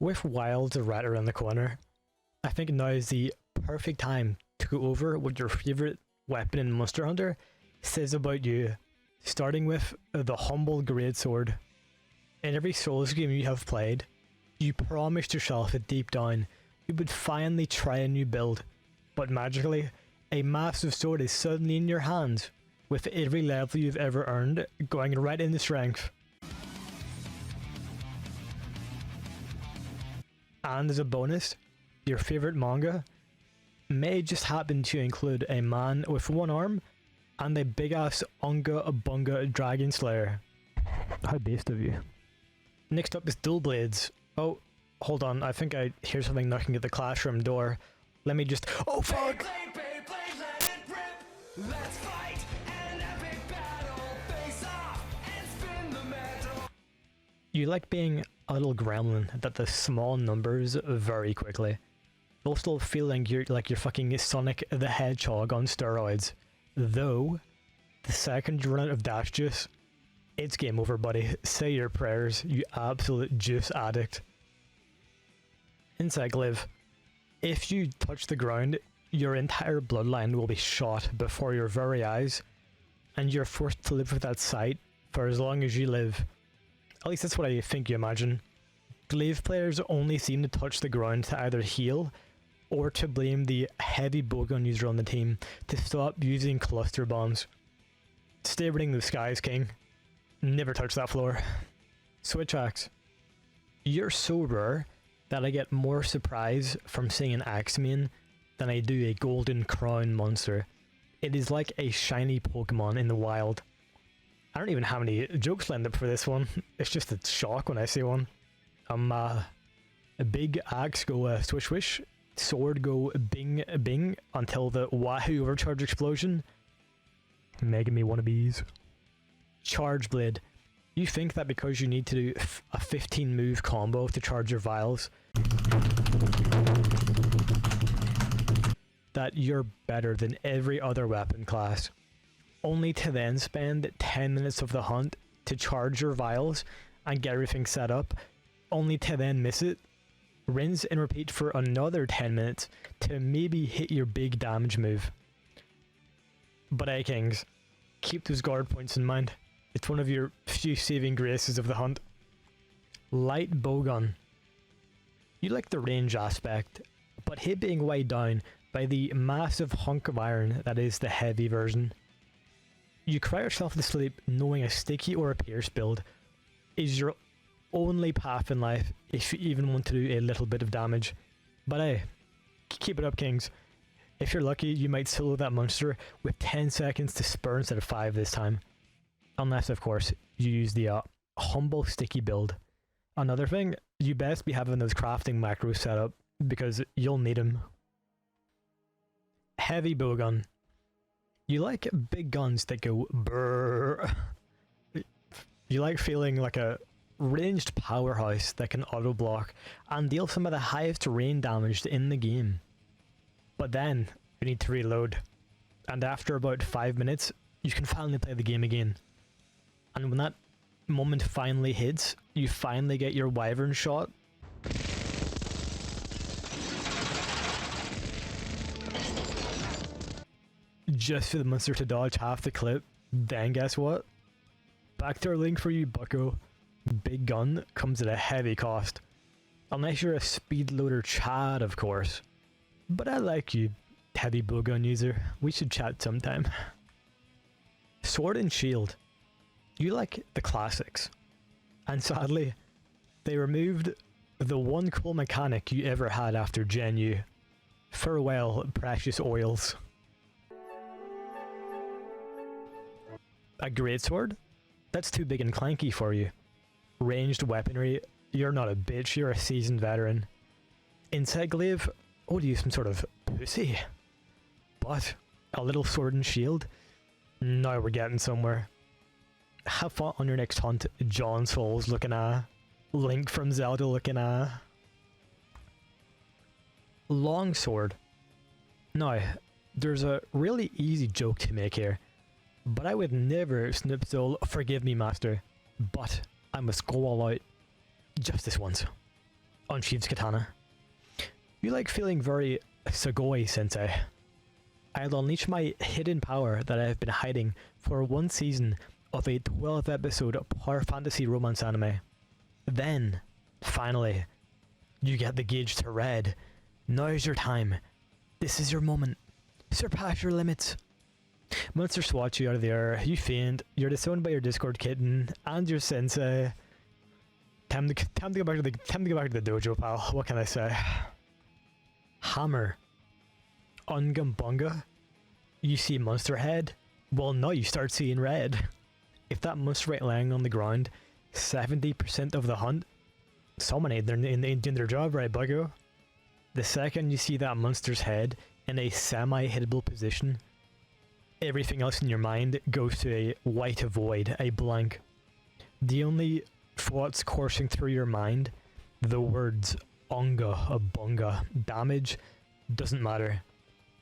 With Wilds right around the corner, I think now is the perfect time to go over what your favourite weapon in Monster Hunter says about you, starting with the humble greatsword. In every Souls game you have played, you promised yourself that deep down you would finally try a new build, but magically, a massive sword is suddenly in your hands, with every level you've ever earned going right into strength. And as a bonus, your favourite manga may just happen to include a man with one arm and a big ass Unga Bunga Dragon Slayer. How based of you. Next up is Dual Blades. Oh, hold on, I think I hear something knocking at the classroom door. Let me just— oh fuck! Let's fight an epic battle, face off and spin the metal. You like being a little gremlin that does small numbers very quickly, while still feeling you're fucking Sonic the Hedgehog on steroids. Though, the second you run out of dash juice, it's game over, buddy. Say your prayers, you absolute juice addict. Insect Glaive. If you touch the ground, your entire bloodline will be shot before your very eyes, and you're forced to live with that sight for as long as you live. At least that's what I think you imagine. Glaive players only seem to touch the ground to either heal, or to blame the heavy bowgun user on the team to stop using cluster bombs. Stay reading the skies, King. Never touch that floor. Switch axe. You're so rare that I get more surprise from seeing an axe main than I do a golden crown monster. It is like a shiny Pokemon in the wild. I don't even have any jokes lined up for this one. It's just a shock when I see one. A big axe go swish swish, sword go bing bing until the wahoo overcharge explosion. Making me wannabes. Charge Blade. You think that because you need to do a 15 move combo to charge your vials, that you're better than every other weapon class, only to then spend 10 minutes of the hunt to charge your vials and get everything set up, only to then miss it, rinse and repeat for another 10 minutes to maybe hit your big damage move. But hey Kings, keep those guard points in mind. It's one of your few saving graces of the hunt. Light Bowgun. You like the range aspect, but hate being weighed down by the massive hunk of iron that is the heavy version. You cry yourself to sleep knowing a sticky or a pierce build is your only path in life if you even want to do a little bit of damage. But hey, keep it up, Kings. If you're lucky, you might solo that monster with 10 seconds to spur instead of 5 this time. Unless, of course, you use the humble sticky build. Another thing, you best be having those crafting macros set up, because you'll need them. Heavy Bowgun. You like big guns that go brrrr. You like feeling like a ranged powerhouse that can auto-block and deal some of the highest rain damage in the game. But then, you need to reload. And after about 5 minutes, you can finally play the game again. And when that moment finally hits, you finally get your wyvern shot. Just for the monster to dodge half the clip. Then guess what? Backdoor link for you, bucko. Big gun comes at a heavy cost. Unless you're a speed loader Chad, of course. But I like you, heavy bowgun user. We should chat sometime. Sword and Shield. You like the classics. And sadly, they removed the one cool mechanic you ever had after Gen U. Farewell, precious oils. A greatsword? That's too big and clanky for you. Ranged weaponry? You're not a bitch, you're a seasoned veteran. Insect Glaive? Oh, do you some sort of pussy? But a little sword and shield? Now we're getting somewhere. Have fun on your next hunt, John Souls looking Link from Zelda looking Longsword. Now, there's a really easy joke to make here, but I would never snip soul, forgive me master, but I must go all out just this once. unsheathes katana. You like feeling very Sugoi sensei. I'll unleash my hidden power that I have been hiding for one season of a 12 episode power fantasy romance anime. Then, finally, you get the gauge to red. Now's your time. This is your moment. Surpass your limits. Monster swats you out of the air, you faint, you're disowned by your Discord kitten, and your sensei. Time to go back to the dojo, pal. What can I say? Hammer. Ungumbunga. You see monster head? Well, now you start seeing red. If that monster ain't lying on the ground, 70% of the hunt, someone ain't doing their job right, buggo. The second you see that monster's head in a semi-hittable position, everything else in your mind goes to a white void, a blank. The only thoughts coursing through your mind, the words Onga, Bunga, damage, doesn't matter.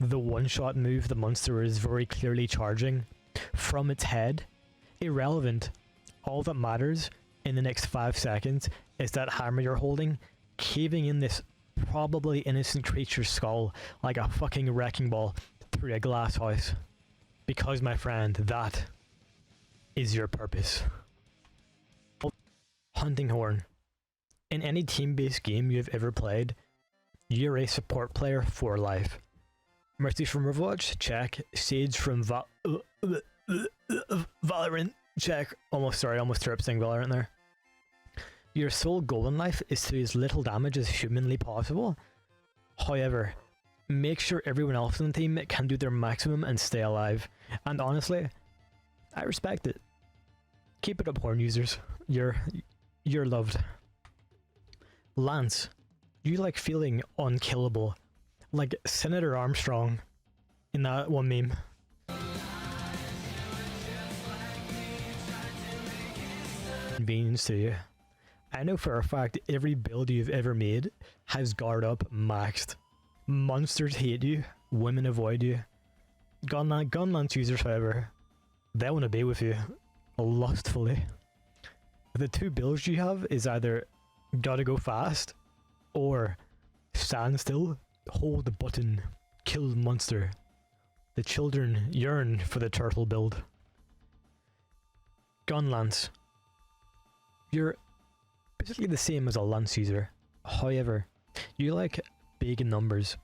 The one-shot move the monster is very clearly charging from its head, irrelevant. All that matters in the next 5 seconds is that hammer you're holding caving in this probably innocent creature's skull like a fucking wrecking ball through a glass house. Because, my friend, that is your purpose. Hunting Horn. In any team-based game you've ever played, you're a support player for life. Mercy from Overwatch? Check. Sage from Valorant? Check. Almost threw up saying Valorant there. Your sole goal in life is to do as little damage as humanly possible. However, make sure everyone else on the team can do their maximum and stay alive. And honestly, I respect it. Keep it up, Horn users. You're loved. Lance. You like feeling unkillable. Like Senator Armstrong in that one meme. Convenience to you. I know for a fact every build you've ever made has guard up maxed. Monsters hate you, women avoid you. Gunlance users, however, they want to be with you lustfully. The two builds you have is either gotta go fast or stand still, hold the button, kill monster. The children yearn for the turtle build. Gunlance. You're basically the same as a lance user. However, you like big numbers.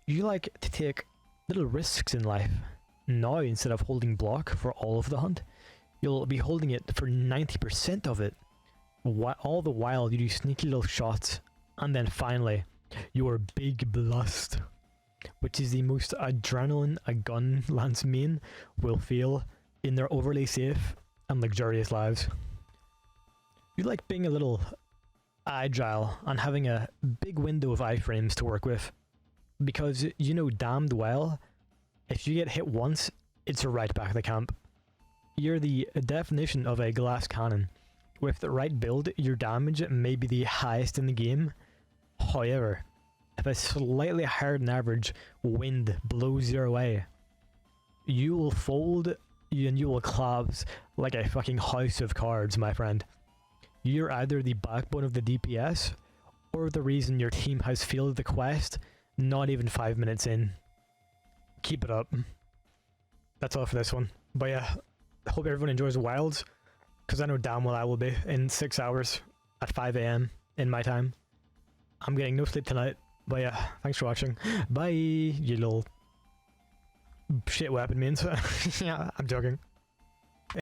You like to take little risks in life. Now, instead of holding block for all of the hunt, you'll be holding it for 90% of it. All the while you do sneaky little shots, and then finally, your big blast, which is the most adrenaline a gun lance main will feel in their overly safe and luxurious lives. You like being a little agile and having a big window of iframes to work with, because you know damned well, if you get hit once, it's right back to camp. You're the definition of a glass cannon. With the right build, your damage may be the highest in the game. However, if a slightly higher than average wind blows your way, you will fold and you will collapse like a fucking house of cards, my friend. You're either the backbone of the DPS, or the reason your team has failed the quest not even 5 minutes in. Keep it up. That's all for this one. But yeah, I hope everyone enjoys Wilds, because I know damn well I will be in 6 hours at 5 AM in my time. I'm getting no sleep tonight, but yeah, thanks for watching. Bye, you little shit weapon mains. Yeah, I'm joking.